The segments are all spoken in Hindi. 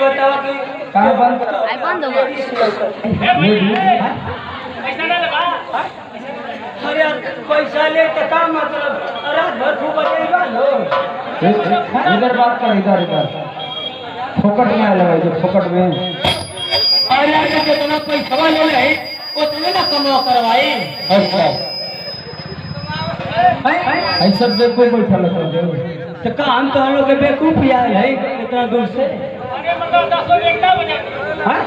बताओ कि कहाँ बंद बंद होगा। ऐसा ना लगा। अरे पैसा ले तो का मतलब रात भर खूब बचेगा लो। इधर बात कर, इधर इधर फोकट में लगाई जो फोकट में। अरे अगर जितना पैसा ले ले उतने ना कमा करवाए। अच्छा ऐसा देखो बैठा लगा तो काम तो हम लोग के बेवकूफ आए है इतना दूर से। हाँ?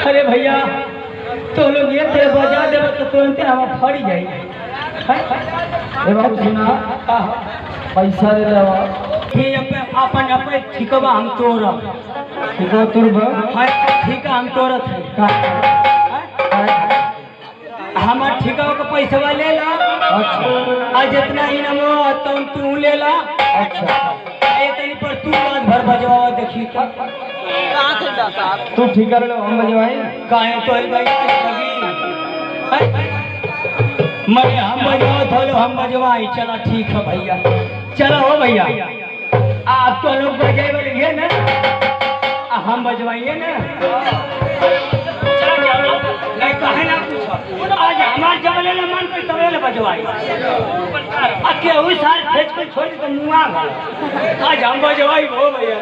अरे भैया तो लोग ये तेरे बजा देवे तो तुरंत हम फड़ जाए। ए बाबू सुना, पैसा दे दे अपन अपन ठिकवा हम तोड़ ठीक है तुर ठीक हम तोड़त है। हमार ठिका का पैसा ले ला। अच्छा आज जितना इनामो तुम तू ले ला। अच्छा इतनी पर तू रात भर बजवा देखी तो तू ठीक कर लो, हम बजवाई काहे तो भाई मैं हम बजवा थोलो हम बजवाई। चला ठीक है भैया, चलो हो भैया आप तो लोग बजाए बोलिए ना हम बजवाइए ना। नहीं कहे ना पूछो आज हमारे जबले ना मन पे तबले बजवाई केहू सार खेच के छोड़ तो मुआ आज हम बजवाई हो भैया।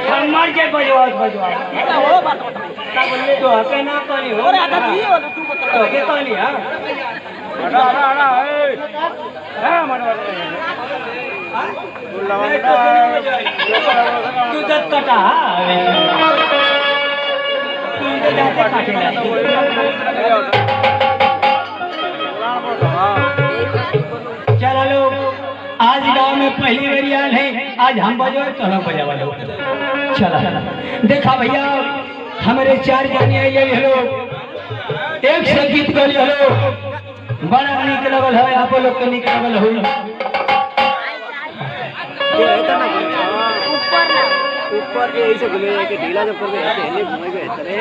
हम मर जाए बजवा बजवाई हो बात बोले तो हके ना करी हो राधा जी हो तू बता तो के कहानी हां अड़ा ए हां मनवा तू दत कटा तू तो जाते काटेला। चलो लोग आज गांव में पहली बार आए हैं, आज हम बजो तो हम बजावा लोग। चला देखा भैया हमारे 4 जाने आए हेलो एक से गीत गली हेलो बड़ा निक लगल है आप लोग के निक लगल हो। ऊपर के ऐसे घूमे के ढीला जब कर गए हेले घूमे गए तरह